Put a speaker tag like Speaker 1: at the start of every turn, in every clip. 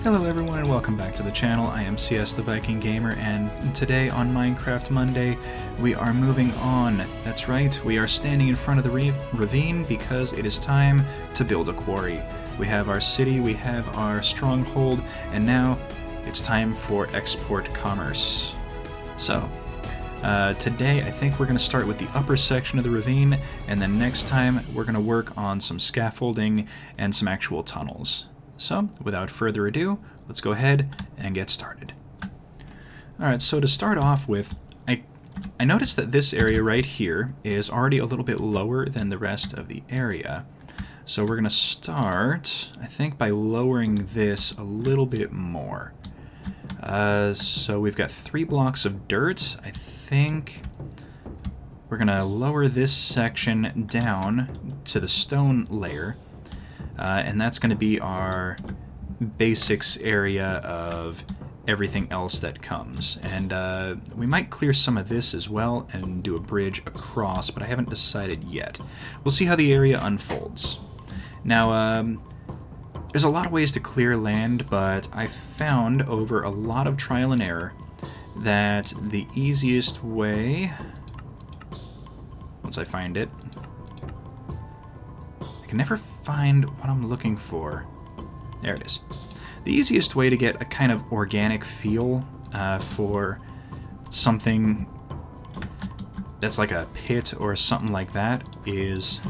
Speaker 1: Hello everyone and welcome back to the channel. I am CS the Viking Gamer, and today on Minecraft Monday we are moving on. That's right, we are standing in front of the ravine because it is time to build a quarry. We have our city, we have our stronghold, and now it's time for export commerce. So, today I think we're going to start with the upper section of the ravine, and then next time we're going to work on some scaffolding and some actual tunnels. So, without further ado, let's go ahead and get started. Alright, so to start off with, I noticed that this area right here is already a little bit lower than the rest of the area. So we're going to start, I think, by lowering this a little bit more. So we've got 3 blocks of dirt. I think we're going to lower this section down to the stone layer. And that's going to be our basics area of everything else that comes. And we might clear some of this as well and do a bridge across, but I haven't decided yet. We'll see how the area unfolds. Now, there's a lot of ways to clear land, but I found over a lot of trial and error that the easiest way, once I find it, I can never find what I'm looking for. There it is. The easiest way to get a kind of organic feel for something that's like a pit or something like that is...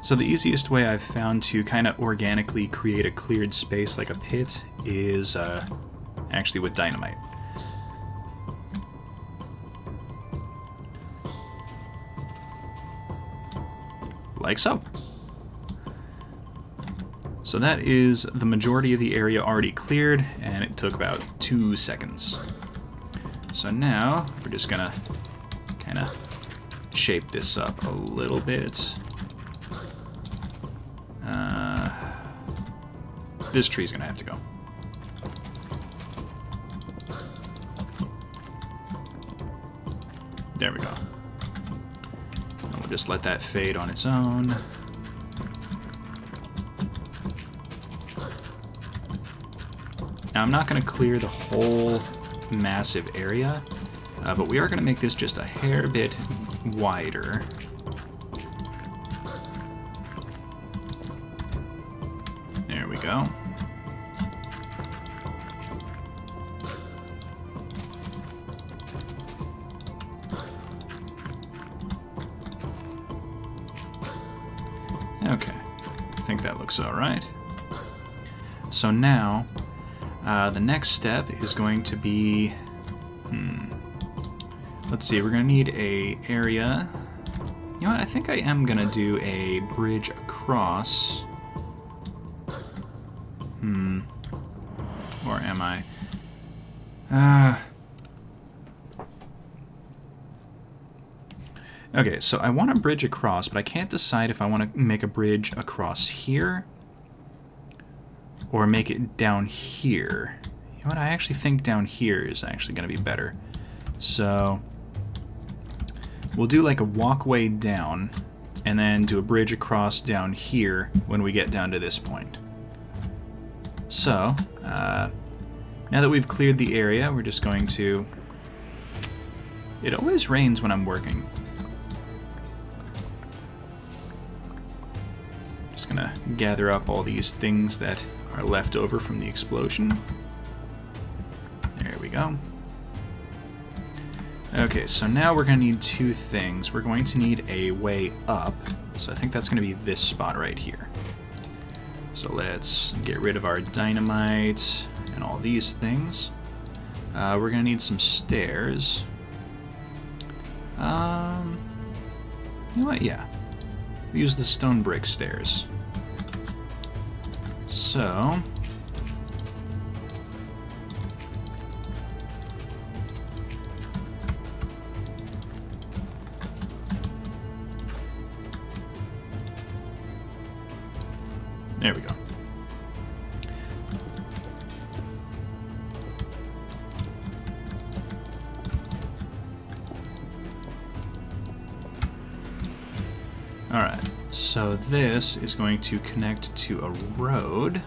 Speaker 1: So the easiest way I've found to kind of organically create a cleared space like a pit is actually with dynamite. Like so. So that is the majority of the area already cleared, and it took about 2 seconds. So now we're just gonna kind of shape this up a little bit. This tree's gonna have to go. There we go. And we'll just let that fade on its own. Now I'm not going to clear the whole massive area, but we are going to make this just a hair bit wider. There we go. Okay, I think that looks all right. So now, the next step is going to be, let's see, we're going to need a area. You know what, I think I am going to do a bridge across. Or am I? Okay, so I want a bridge across, but I can't decide if I want to make a bridge across here or make it down here. You know what, I actually think down here is actually going to be better. So we'll do like a walkway down and then do a bridge across down here when we get down to this point. So, now that we've cleared the area, we're just going to... It always rains when I'm working. Just gonna gather up all these things that are left over from the explosion. There we go. Okay, so now we're going to need 2 things. We're going to need a way up, so I think that's going to be this spot right here. So let's get rid of our dynamite and all these things. We're going to need some stairs. You know what? Yeah. We use the stone brick stairs. So... There we go. So this is going to connect to a road.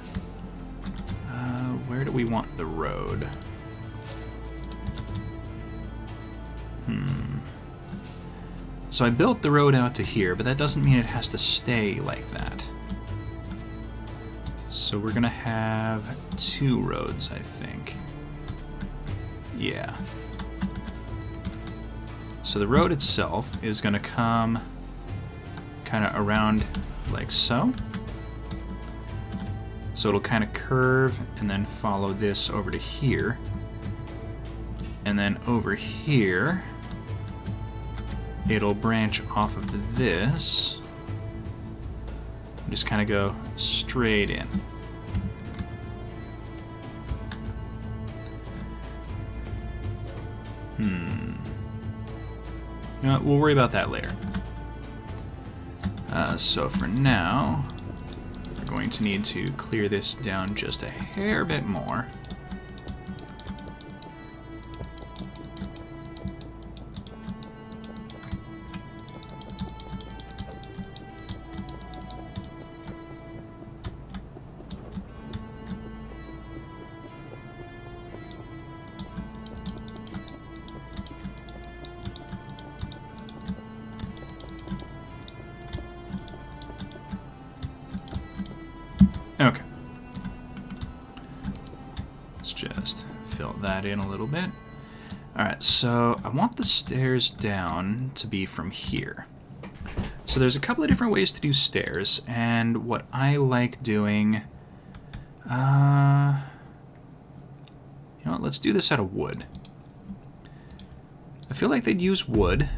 Speaker 1: Where do we want the road? So I built the road out to here, but that doesn't mean it has to stay like that. So we're gonna have 2 roads, I think. Yeah. So the road itself is gonna come kind of around like so. So it'll kind of curve and then follow this over to here. And then over here, it'll branch off of this. Just kind of go straight in. You know what, we'll worry about that later. So for now, we're going to need to clear this down just a hair bit more. Okay. Let's just fill that in a little bit. Alright, so I want the stairs down to be from here. So there's a couple of different ways to do stairs, and what I like doing... you know what, let's do this out of wood. I feel like they'd use wood,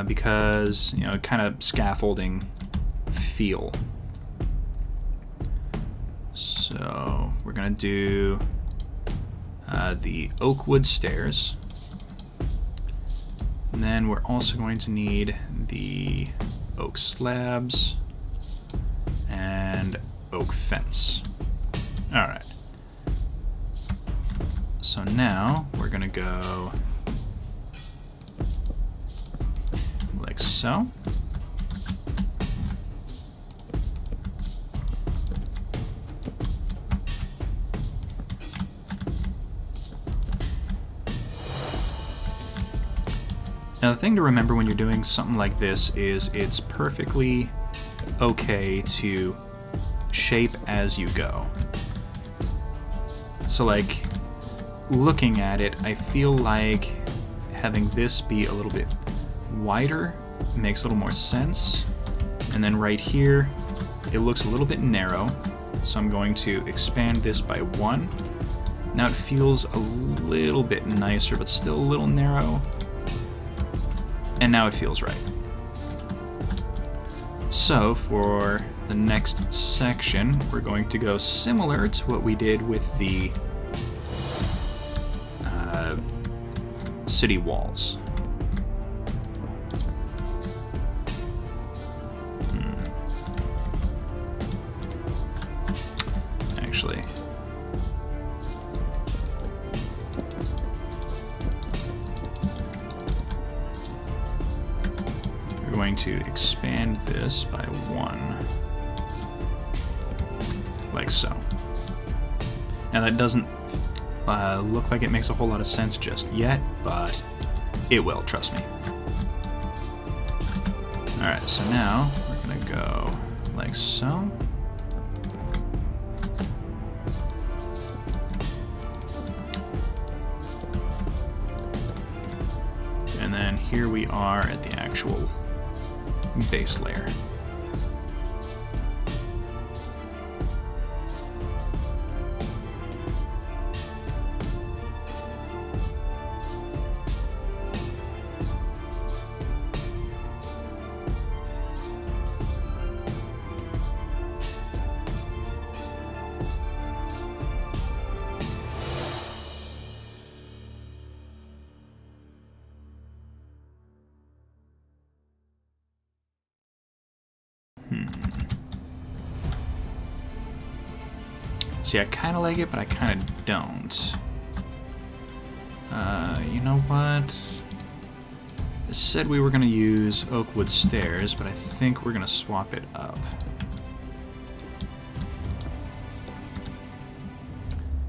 Speaker 1: because, you know, kind of scaffolding feel. So we're gonna do the oak wood stairs. And then we're also going to need the oak slabs and oak fence. All right. So now we're gonna go like so. Now the thing to remember when you're doing something like this is it's perfectly okay to shape as you go. So like, looking at it, I feel like having this be a little bit wider makes a little more sense. And then right here, it looks a little bit narrow. So I'm going to expand this by 1. Now it feels a little bit nicer, but still a little narrow. And now it feels right. So for the next section, we're going to go similar to what we did with the city walls. Actually, we're going to expand this by 1, like so. Now that doesn't look like it makes a whole lot of sense just yet, but it will, trust me. Alright, so now we're gonna go like so. And then here we are at the actual base layer. See, I kind of like it, but I kind of don't. You know what? It said we were going to use oak wood stairs, but I think we're going to swap it up.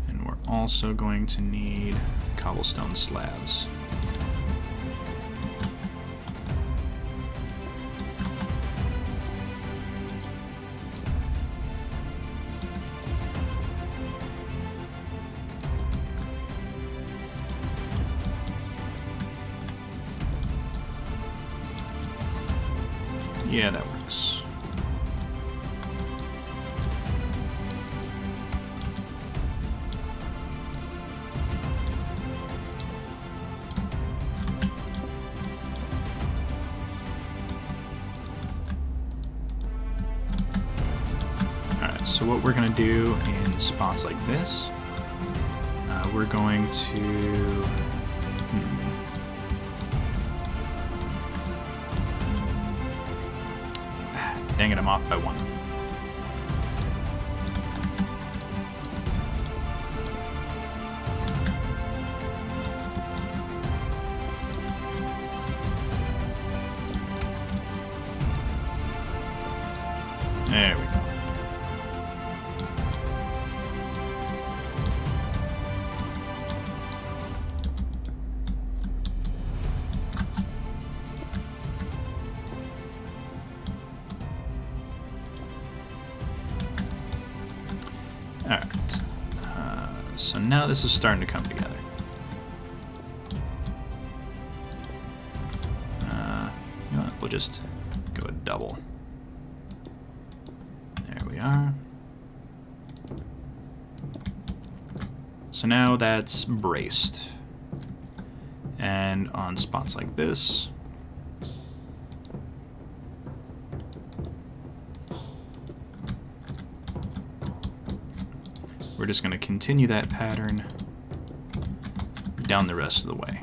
Speaker 1: And we're also going to need cobblestone slabs. Yeah, that works. Alright, so what we're going to do in spots like this, we're going to... Dang it, I'm off by one. There we go. Alright, so now this is starting to come together. You know what, we'll just go a double. There we are. So now that's braced. And on spots like this, we're just going to continue that pattern down the rest of the way.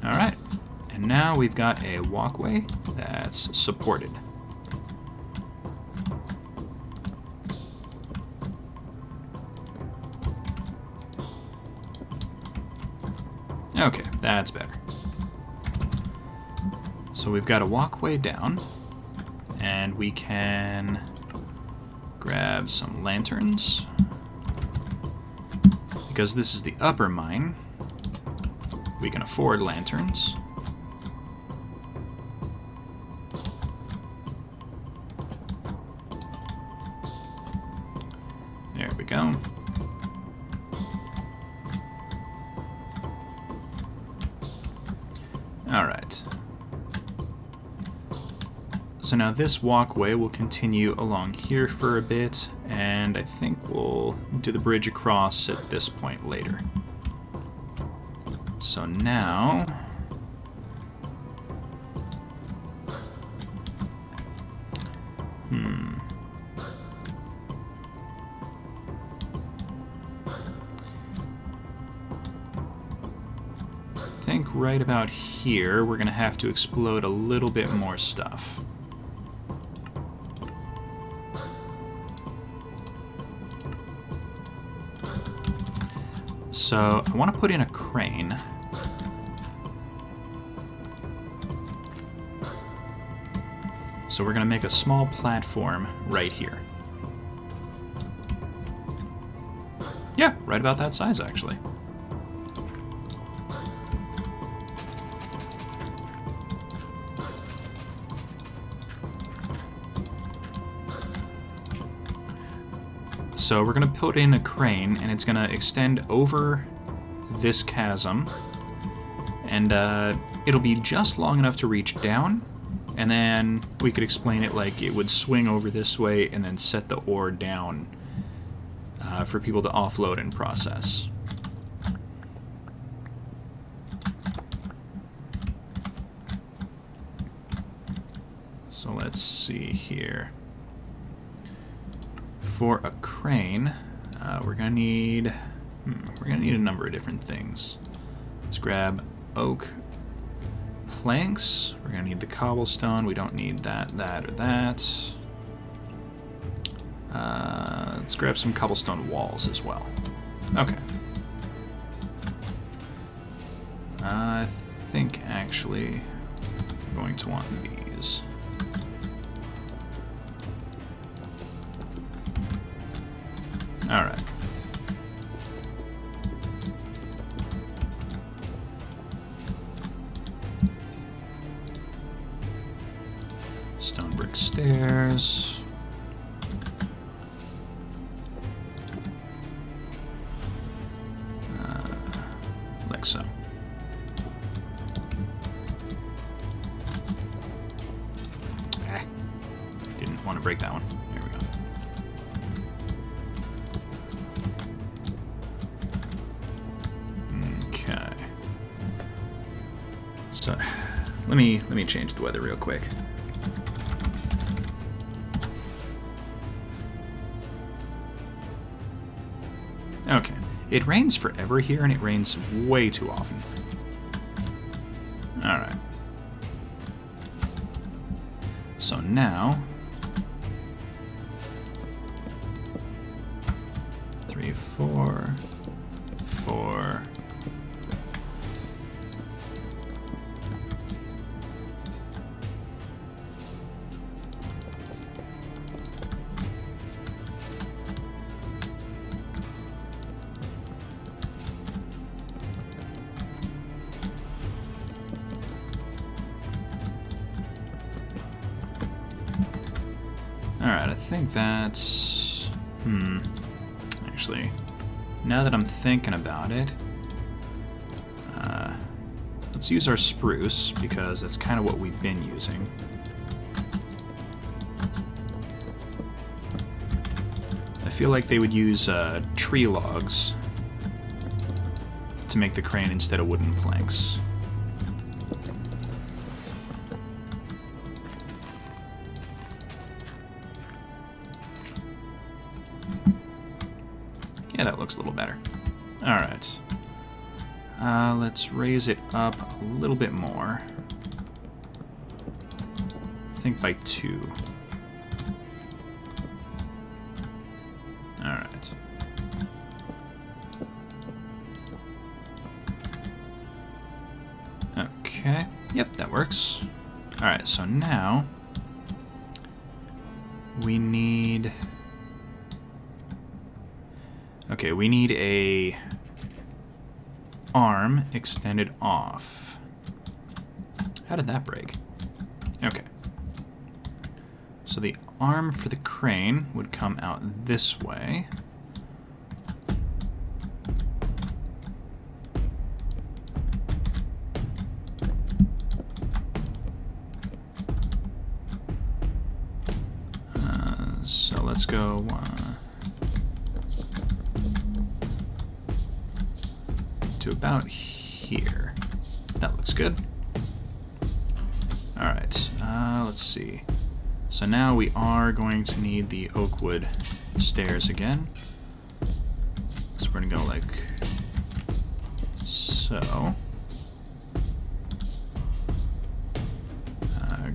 Speaker 1: All right, and now we've got a walkway that's supported. Okay, that's better. So we've got a walkway down, and we can grab some lanterns. Because this is the upper mine, we can afford lanterns. There we go. All right. So now this walkway will continue along here for a bit, and I think we'll do the bridge across at this point later. So now... I think right about here, we're going to have to explode a little bit more stuff. So I want to put in a crane. So we're going to make a small platform right here. Yeah, right about that size, actually. So we're going to put in a crane, and it's going to extend over this chasm, and it'll be just long enough to reach down, and then we could explain it like it would swing over this way and then set the ore down for people to offload and process. So let's see here. For a crane, we're gonna need a number of different things. Let's grab oak planks. We're gonna need the cobblestone. We don't need that, or that. Let's grab some cobblestone walls as well. Okay. I think actually I'm going to want these. Alright. Stone brick stairs. Like so. Didn't want to break that one. There we go. Okay. So, let me change the weather real quick. Okay. It rains forever here, and it rains way too often. Alright. So now... 3, 4... 4... Alright, I think that's... Actually, now that I'm thinking about it, let's use our spruce, because that's kind of what we've been using. I feel like they would use tree logs to make the crane instead of wooden planks. Yeah, that looks a little better. Alright. Let's raise it up a little bit more. I think by 2. Alright. Okay. Yep, that works. Alright, so now we need... Okay, we need a arm extended off. How did that break? Okay. So the arm for the crane would come out this way. So let's go... to about here. That looks good. Alright, let's see. So now we are going to need the oak wood stairs again. So we're gonna go like so.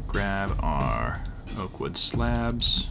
Speaker 1: Grab our oak wood slabs.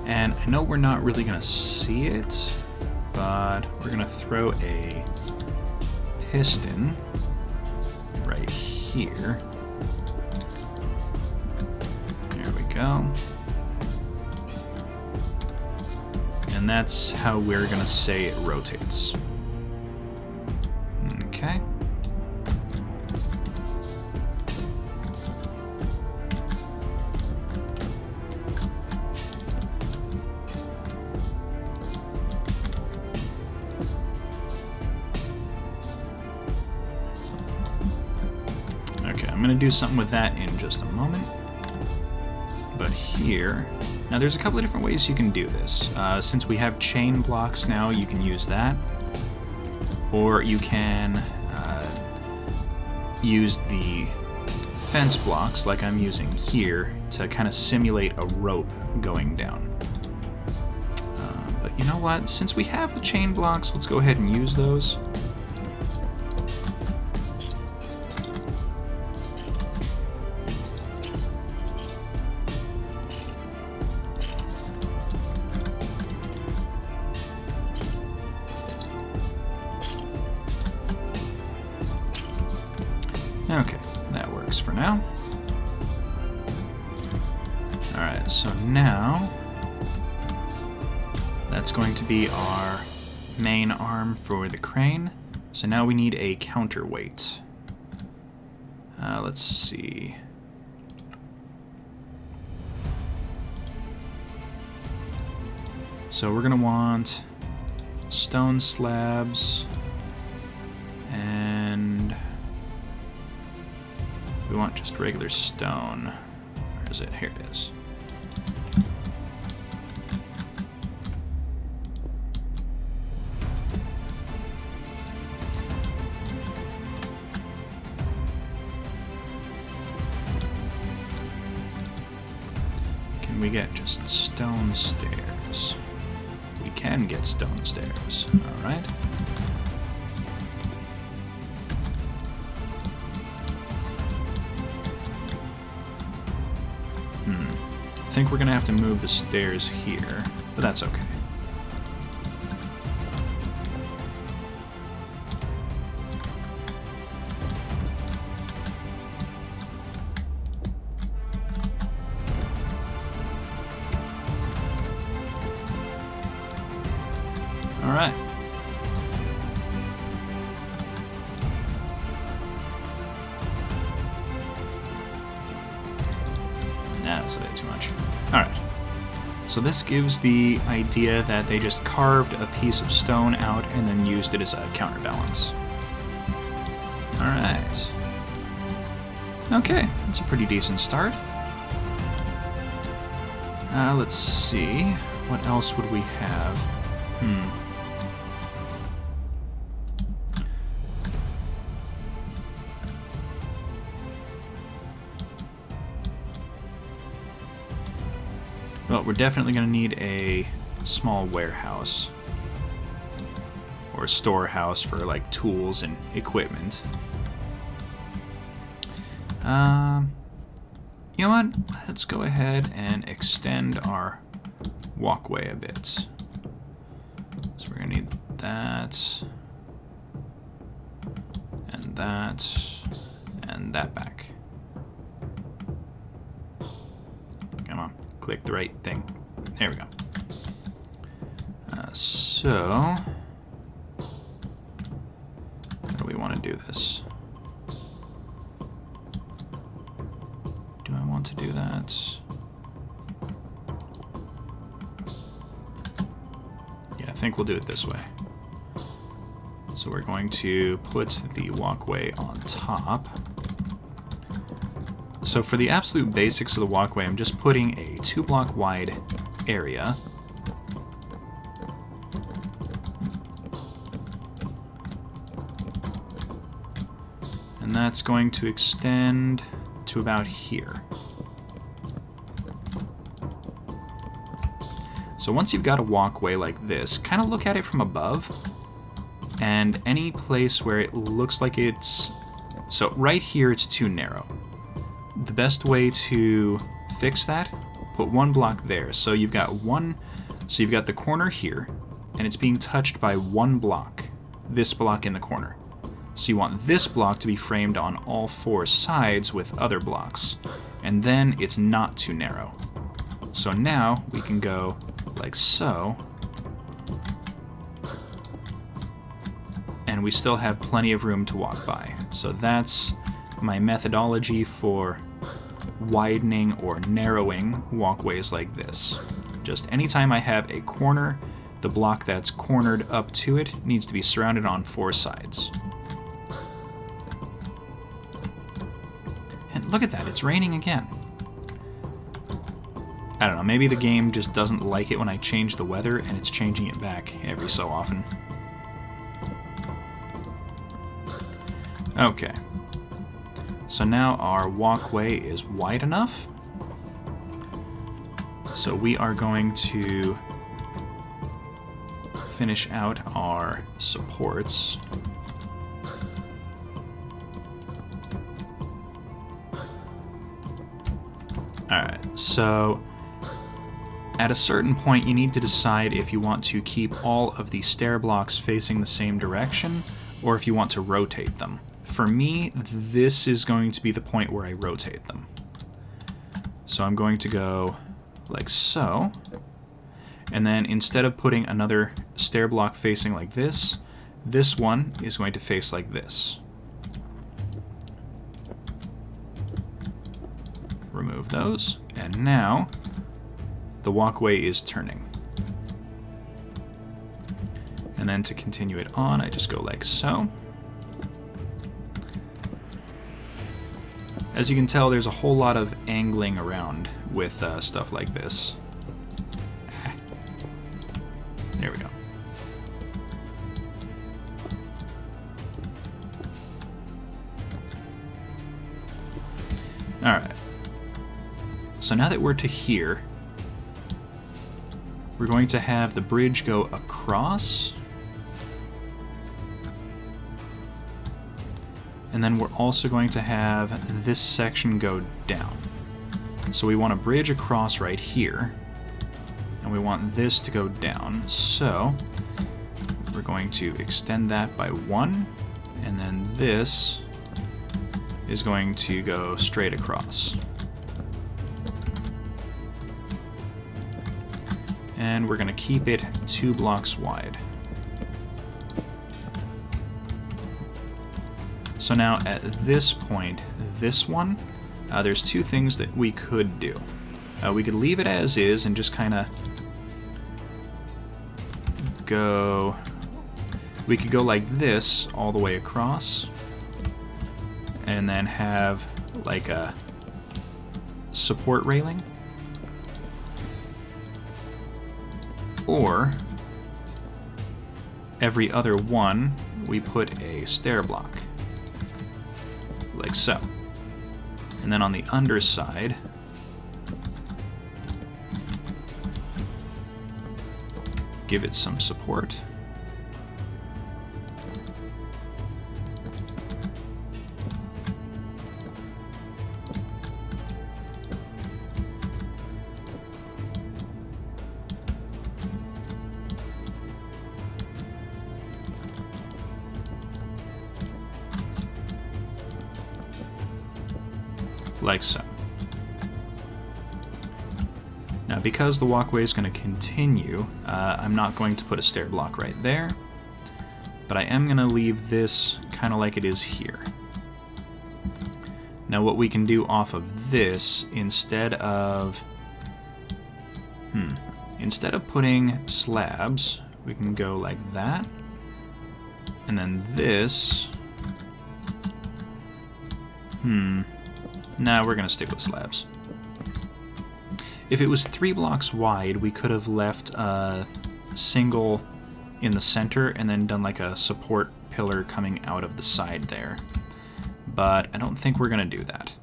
Speaker 1: And I know we're not really going to see it, but we're going to throw a piston right here. There we go. And that's how we're going to say it rotates. Okay. I'm going to do something with that in just a moment. But here... Now there's a couple of different ways you can do this. Since we have chain blocks now, you can use that. or you can use the fence blocks like I'm using here to kind of simulate a rope going down. But you know what? Since we have the chain blocks, let's go ahead and use those. Okay, that works for now. Alright, so now that's going to be our main arm for the crane. So now we need a counterweight. Let's see. So we're going to want stone slabs, and we want just regular stone. Where is it? Here it is. Can we get just stone stairs? We can get stone stairs. All right. I think we're gonna have to move the stairs here, but that's okay. All right. Nah, that's a bit too much. Alright. So this gives the idea that they just carved a piece of stone out and then used it as a counterbalance. Alright. Okay, that's a pretty decent start. Let's see. What else would we have? Well, we're definitely going to need a small warehouse or storehouse for like tools and equipment. You know what? Let's go ahead and extend our walkway a bit. So we're going to need that and that and that back. Come on. Click the right thing. There we go. So, how do we want to do this? Do I want to do that? Yeah, I think we'll do it this way. So we're going to put the walkway on top. So for the absolute basics of the walkway, I'm just putting a 2-block wide area. And that's going to extend to about here. So once you've got a walkway like this, kind of look at it from above, and any place where it looks like it's... So right here it's too narrow. The best way to fix that, put 1 block there. So you've got the corner here, and it's being touched by 1 block, this block in the corner. So you want this block to be framed on all 4 sides with other blocks, and then it's not too narrow. So now we can go like so, and we still have plenty of room to walk by. So that's my methodology for widening or narrowing walkways like this. Just anytime I have a corner, the block that's cornered up to it needs to be surrounded on 4 sides. And look at that, it's raining again. I don't know, maybe the game just doesn't like it when I change the weather and it's changing it back every so often. Okay. So now our walkway is wide enough. So we are going to finish out our supports. Alright, so at a certain point you need to decide if you want to keep all of the stair blocks facing the same direction or if you want to rotate them. For me, this is going to be the point where I rotate them. So I'm going to go like so, and then instead of putting another stair block facing like this one is going to face like this. Remove those, and now the walkway is turning. And then to continue it on, I just go like so. As you can tell, there's a whole lot of angling around with stuff like this. There we go. Alright. So now that we're to here, we're going to have the bridge go across. And then we're also going to have this section go down. So we want a bridge across right here, and we want this to go down. So we're going to extend that by 1, and then this is going to go straight across. And we're going to keep it 2 blocks wide. So now at this point, this one, there's 2 things that we could do. We could leave it as is and just kind of go... We could go like this all the way across, and then have like a support railing. Or every other one, we put a stair block. Like so. And then on the underside, give it some support. Like so. Now, because the walkway is going to continue, I'm not going to put a stair block right there, but I am going to leave this kind of like it is here. Now, what we can do off of this, instead of putting slabs, we can go like that, and then this. Nah, we're gonna stick with slabs. If it was 3 blocks wide, we could have left a single in the center and then done like a support pillar coming out of the side there. But I don't think we're gonna do that.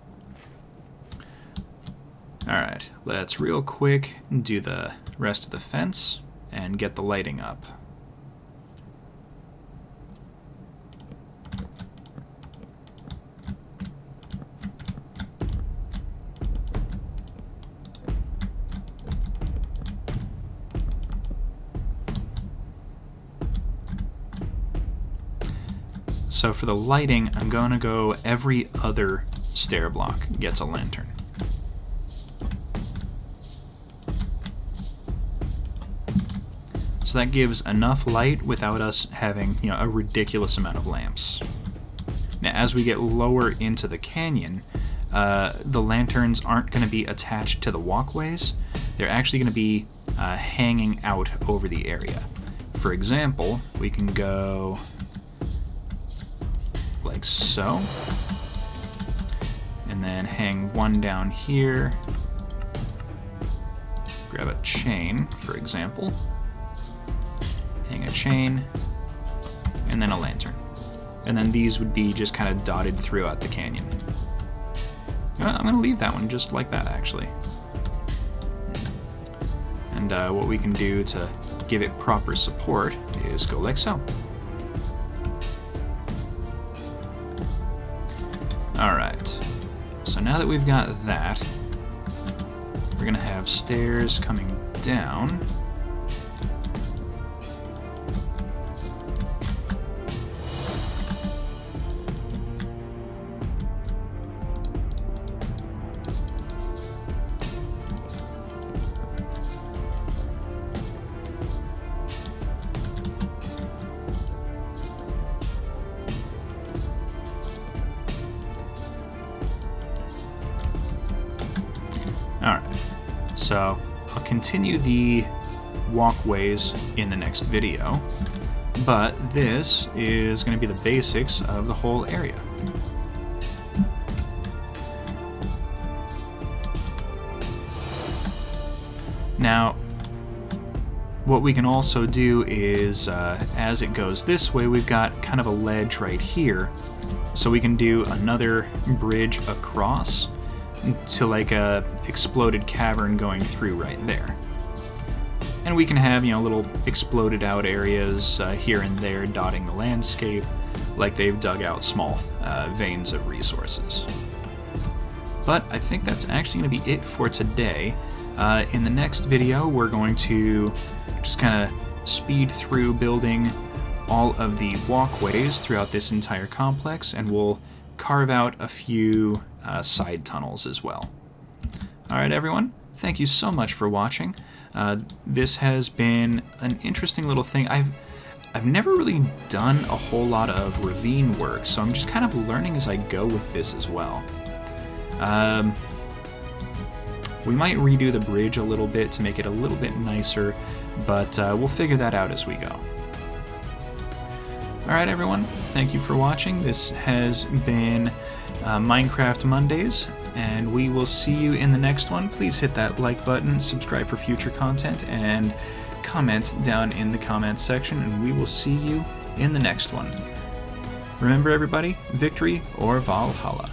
Speaker 1: Alright, let's real quick do the rest of the fence and get the lighting up. So for the lighting, I'm going to go every other stair block gets a lantern. So that gives enough light without us having, a ridiculous amount of lamps. Now, as we get lower into the canyon, the lanterns aren't going to be attached to the walkways. They're actually going to be hanging out over the area. For example, we can go like so, and then hang one down here, grab a chain, for example, hang a chain, and then a lantern. and then these would be just kind of dotted throughout the canyon. You know what, I'm going to leave that one just like that, actually. And what we can do to give it proper support is go like so. Alright, so now that we've got that, we're going to have stairs coming down. Alright, so I'll continue the walkways in the next video, but this is going to be the basics of the whole area. Now, what we can also do is, as it goes this way, we've got kind of a ledge right here, so we can do another bridge across to like a exploded cavern going through right there. And we can have, you know, little exploded out areas here and there dotting the landscape, like they've dug out small veins of resources. But I think that's actually going to be it for today. In the next video, we're going to just kind of speed through building all of the walkways throughout this entire complex, and we'll carve out a few side tunnels as well. Alright everyone, thank you so much for watching. This has been an interesting little thing. I've never really done a whole lot of ravine work, so I'm just kind of learning as I go with this as well. We might redo the bridge a little bit to make it a little bit nicer, but we'll figure that out as we go. Alright everyone, thank you for watching. This has been Minecraft Mondays, and we will see you in the next one. Please hit that like button, subscribe for future content, and comment down in the comments section, and we will see you in the next one. Remember everybody, victory or Valhalla.